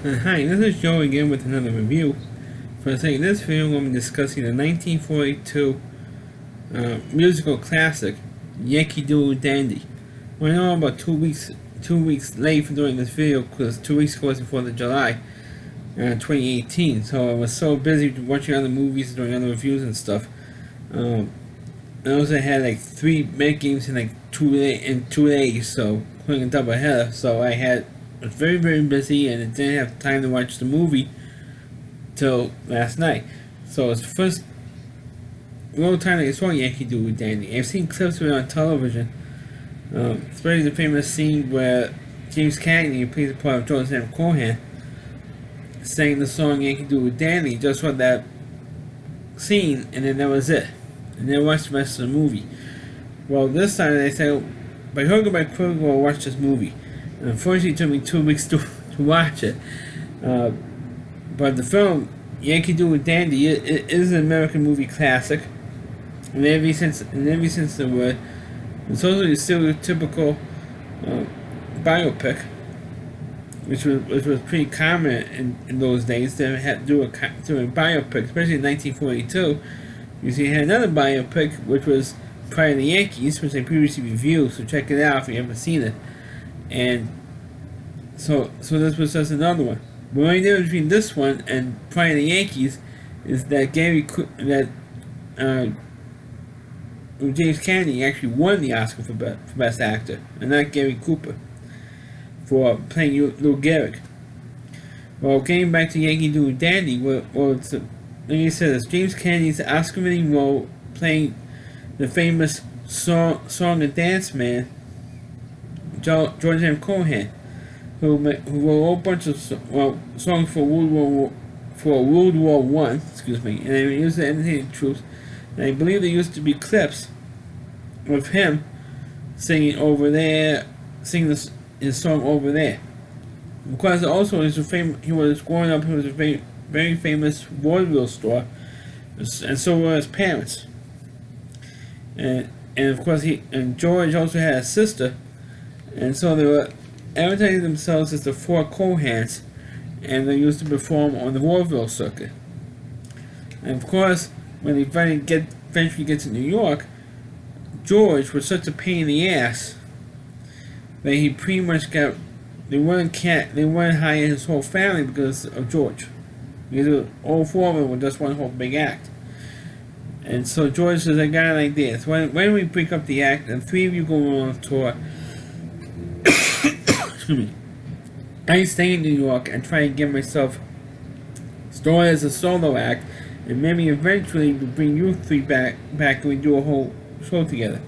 Hi, this is Joe again with another review. For the sake of this video, I'm going to be discussing the 1942 musical classic, Yankee Doodle Dandy. Well, I know I'm about 2 weeks late for doing this video because 2 weeks ago was the 4th of July, 2018. So I was so busy watching other movies, doing other reviews and stuff. I also had like 3 mid games in like 2 days, so playing a double header. So I was very, very busy and didn't have time to watch the movie till last night. So it's the first real time that I saw Yankee Doodle Dandy. I've seen clips of it on television, especially the famous scene where James Cagney, who plays the part of George M. Cohan, sang the song Yankee Doodle Dandy. Just for that scene, and then that was it. And then watched the rest of the movie. Well, this time they said, by hook or by crook, we'll watch this movie. And unfortunately, it took me 2 weeks to watch it. But the film, Yankee Doodle Dandy, it is an American movie classic. And ever since the word, it's also a stereotypical biopic, which was pretty common in those days. They had to do a biopic, especially in 1942. You see, had another biopic, which was Pride of the Yankees, which I previously reviewed, so check it out if you haven't seen it. And so this was just another one. The only difference between this one and Pride of the Yankees is that James Cagney actually won the Oscar for Best Actor, and not Gary Cooper for playing Lou Gehrig. Well, getting back to Yankee Doodle Dandy, like I said, it's James Cagney's Oscar-winning role playing the famous song and dance man George M. Cohan, who wrote a whole bunch of songs for World War One. Excuse me, and they used to entertain the troops. And I believe there used to be clips of him singing his song over there. Because also he was growing up. He was a very, very famous vaudeville star, and so were his parents. And of course George also had a sister, and so they were advertising themselves as the Four Cohans, and they used to perform on the vaudeville circuit. And of course, when they eventually get to New York, George was such a pain in the ass that he pretty much they wouldn't hire his whole family because of George. Because all 4 of them were just one whole big act. And so George says, I got an idea. So why don't we break up the act and 3 of you go on tour? Excuse me. I stay in New York and try and get myself started as a solo act, and maybe eventually we'll bring you 3 back and we do a whole show together.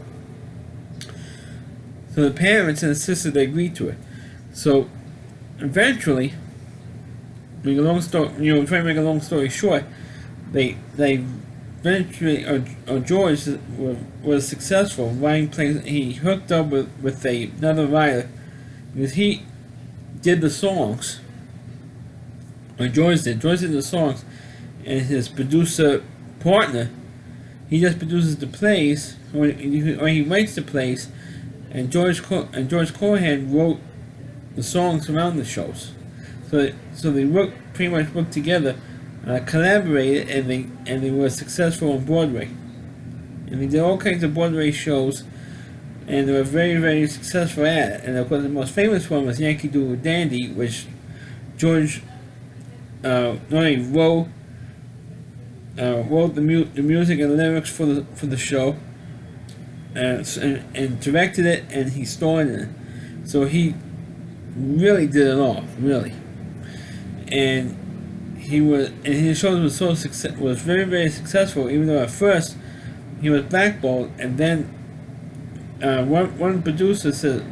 So the parents and the sister, they agreed to it. So eventually, try to make a long story short, they eventually, George was successful writing plays. He hooked up with another writer because he did the songs. Or George did the songs, and his producer partner, he just produces the plays, or he writes the plays, and George Cohan wrote the songs around the shows. So they pretty much worked together, collaborated, and they were successful on Broadway. And they did all kinds of Broadway shows, and they were very, very successful at it. And of course, the most famous one was Yankee Doodle Dandy, which George not only wrote the music and lyrics for the show, and directed it, and he starred in it. So he really did it all, really. And his shows was very, very successful, even though at first he was blackballed. And then one producer said,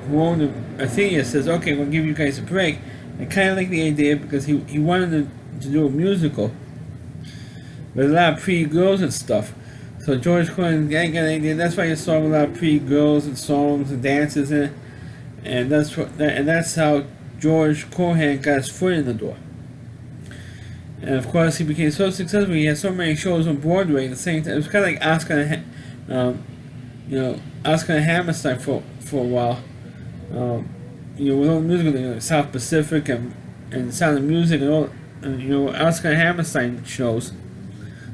who owned a theater, says, okay, we'll give you guys a break. I kind of like the idea because he wanted to do a musical with a lot of pretty girls and stuff. So George Cohan got an idea. That's why you saw a lot of pretty girls and songs and dances in it. And that's how George Cohan got his foot in the door. And of course, he became so successful. He had so many shows on Broadway at the same time. It was kind of like Oscar and Hammerstein for a while. With all the musical, South Pacific and and Sound of Music and all, Oscar Hammerstein shows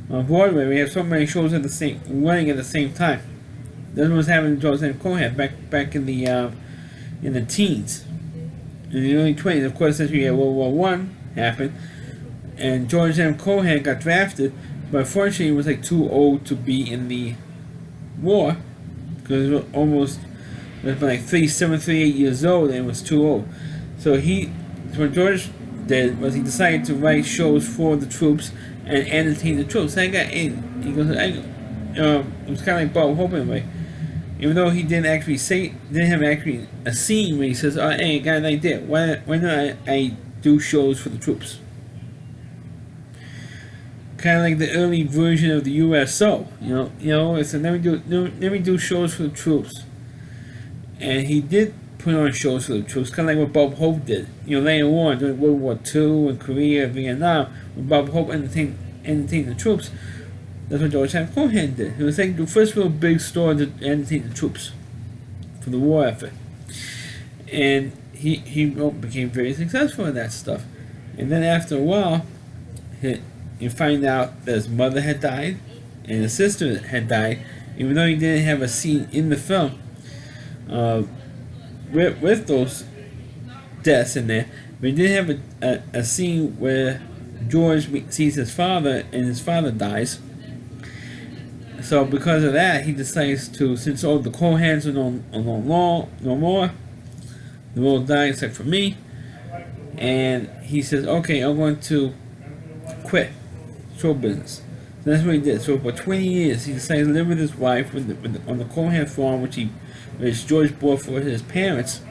on Broadway. We have so many shows running at the same time. That's what was happening to George M. Cohan back in the teens, in the early 20s. Of course, that's when World War One happened, and George M. Cohan got drafted, but unfortunately, he was like too old to be in the war because he was like 37, 38 years old, and was too old. So what George did was he decided to write shows for the troops and entertain the troops. I got in. He goes, it was kind of like Bob Hope in a way. Even though he didn't have actually a scene where he says, "Oh, hey, I got an idea. Why not I do shows for the troops?" Kind of like the early version of the USO. It's let me do shows for the troops, and he did put on shows for the troops, kind of like what Bob Hope did. Later on during World War II and Korea, Vietnam, when Bob Hope entertained the troops. That's what George M. Cohan did. It was like the first real big store to entertain the troops for the war effort. And he became very successful in that stuff. And then after a while, you find out that his mother had died and his sister had died, even though he didn't have a scene in the film with those deaths in there. But he did have a scene where George sees his father and his father dies. So because of that, he decides to, since all the Cohans are no more, they're all dying except for me, and he says, "Okay, I'm going to quit show business." So that's what he did. So for 20 years, he decided to live with his wife on the Cohan farm, which George bought for his parents,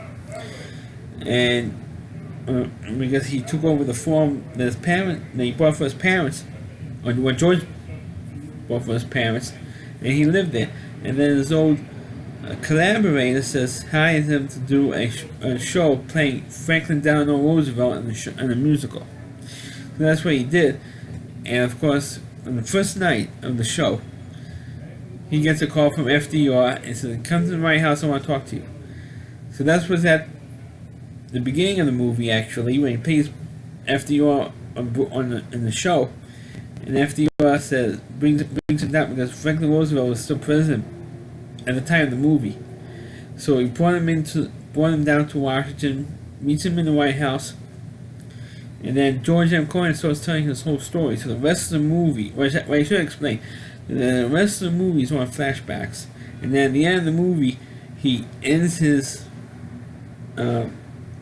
and because he took over the farm that he bought for his parents, or what George bought for his parents. And he lived there. And then his old collaborator hires him to do a show playing Franklin Delano Roosevelt in a musical. So that's what he did. And of course, on the first night of the show, he gets a call from FDR and says, "Come to the White House, I want to talk to you." So that was at the beginning of the movie, actually, when he plays FDR in the show. And FDR brings it down because Franklin Roosevelt was still president at the time of the movie. So he brought him down to Washington, meets him in the White House, and then George M. Cohan starts telling his whole story. So the rest of the movie, I should explain, the rest of the movie is on flashbacks, and then at the end of the movie, he ends his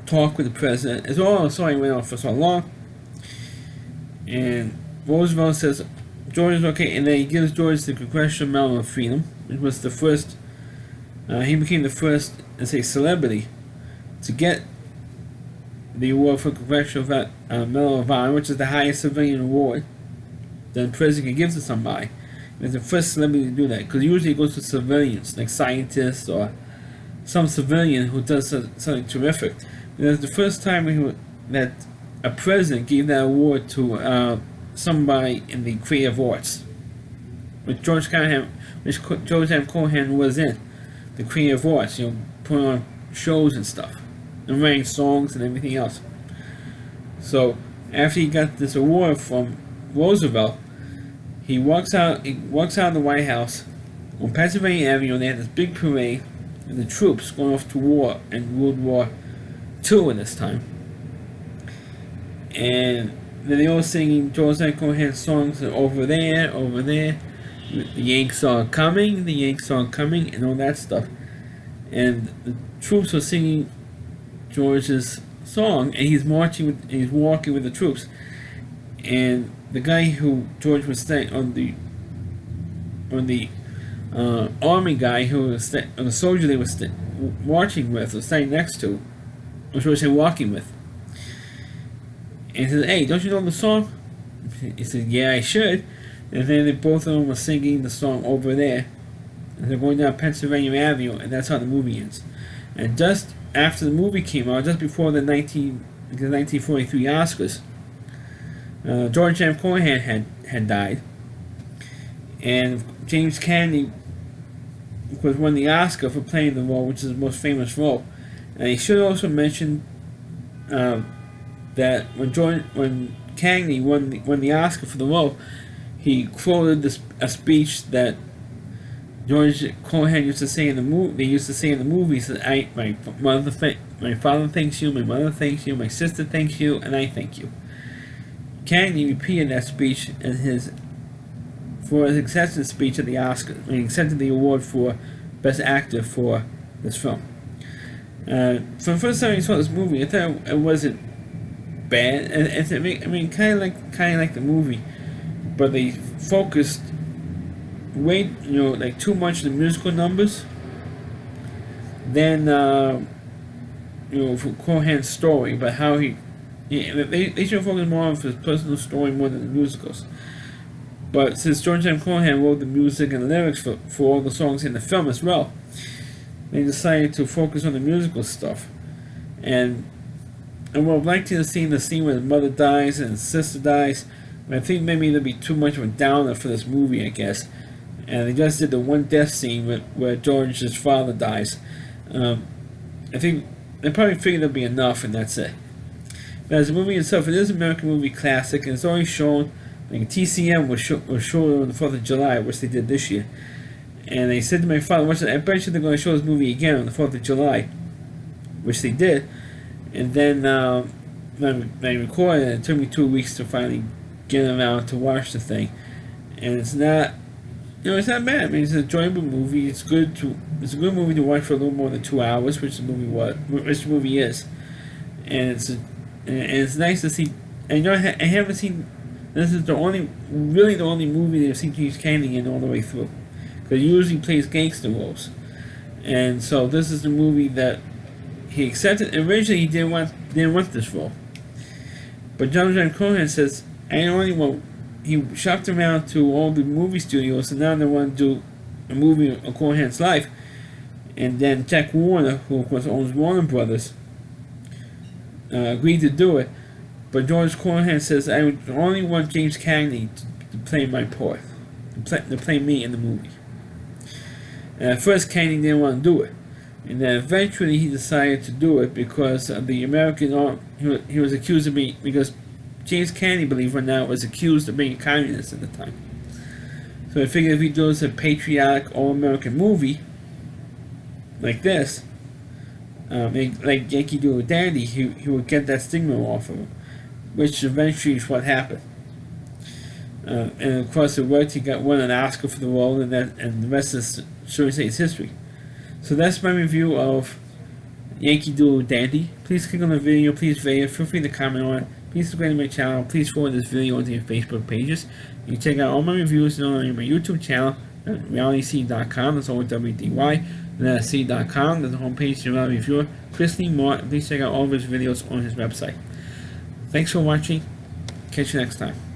talk with the president. It's all sorry went on for so long, and Roosevelt says George is okay, and then he gives George the Congressional Medal of Freedom, which was the first. He became the first, celebrity to get the award for Congressional Medal of Honor, which is the highest civilian award that a president can give to somebody. He was the first celebrity to do that, because usually it goes to civilians, like scientists or some civilian who does something terrific. It was the first time that a president gave that award to somebody in the creative arts, which George M. Cohan was in, the creative arts, putting on shows and stuff, and writing songs and everything else. So after he got this award from Roosevelt, he walks out of the White House on Pennsylvania Avenue, and they had this big parade, and the troops going off to war in World War II at this time. And then they all singing George M. Cohan songs, over there, the Yanks are coming, and all that stuff. And the troops were singing George's song, and he's walking with the troops. And the guy who George was staying on the army guy who was the soldier they was marching with, or staying next to, or should I say walking with. And he says, "Hey, don't you know the song?" He said, "Yeah, I should." And then both of them were singing the song over there. And they're going down Pennsylvania Avenue, and that's how the movie ends. And just after the movie came out, just before the 1943 Oscars, George M. Cohan had died. And James Kennedy was won the Oscar for playing the role, which is the most famous role. And he should also mention that when Cagney won the Oscar for the role, he quoted a speech that George Cohan used to say in the movie. They used to say in the movies that my father thanks you, my mother thanks you, my sister thanks you, and I thank you. Cagney repeated that speech in his acceptance speech at the Oscar when he accepted the award for Best Actor for this film. For the first time I saw this movie, I thought it wasn't bad. Kind of like the movie, but they focused way, like too much on the musical numbers. Then, for Cohan's story, but how they should focus more on his personal story more than the musicals. But since George M. Cohan wrote the music and lyrics for all the songs in the film as well, they decided to focus on the musical stuff. And I would have liked to have seen the scene where his mother dies and his sister dies. But I think maybe there'd be too much of a downer for this movie, I guess. And they just did the one death scene where George's father dies. I think they probably figured there'd be enough, and that's it. But as the movie itself, it is an American movie classic, and it's always shown. Like TCM was shown on the 4th of July, which they did this year. And they said to my father, I bet you they're going to show this movie again on the 4th of July, which they did. And then when I recorded it, it took me 2 weeks to finally get around to watch the thing. And it's not, it's not bad. I mean, it's an enjoyable movie. It's a good movie to watch for a little more than 2 hours, which the movie is. And it's nice to see. And I haven't seen. This is the only movie that I've seen James Cagney in all the way through, because he usually plays gangster roles, and so this is the movie that he accepted. Originally, he didn't want this role, but John Cohan says he shopped around to all the movie studios, and now they want to do a movie of Cohan's life, and then Jack Warner, who of course owns Warner Brothers, agreed to do it. But George Cohan says, I would only want James Cagney to play my part, to play me in the movie. And at first, Cagney didn't want to do it. And then eventually he decided to do it because of the American he was accused of being, because James Cagney, believe it or not, was accused of being a communist at the time. So I figured if he does a patriotic all-American movie like this, like Yankee Doodle Dandy, he would get that stigma off of him, which eventually is what happened. And of course, it worked. He won an Oscar for the role, and the rest is, shall we say, it's history. So that's my review of Yankee Doodle Dandy. Please click on the video. Please rate it. Feel free to comment on it. Please subscribe to my channel. Please forward this video onto your Facebook pages. You can check out all my reviews on my YouTube channel at realityc.com. That's all with WDY. And that's c.com. There's a homepage to reality reviewer Chris Lee Moore. Please check out all of his videos on his website. Thanks for watching. Catch you next time.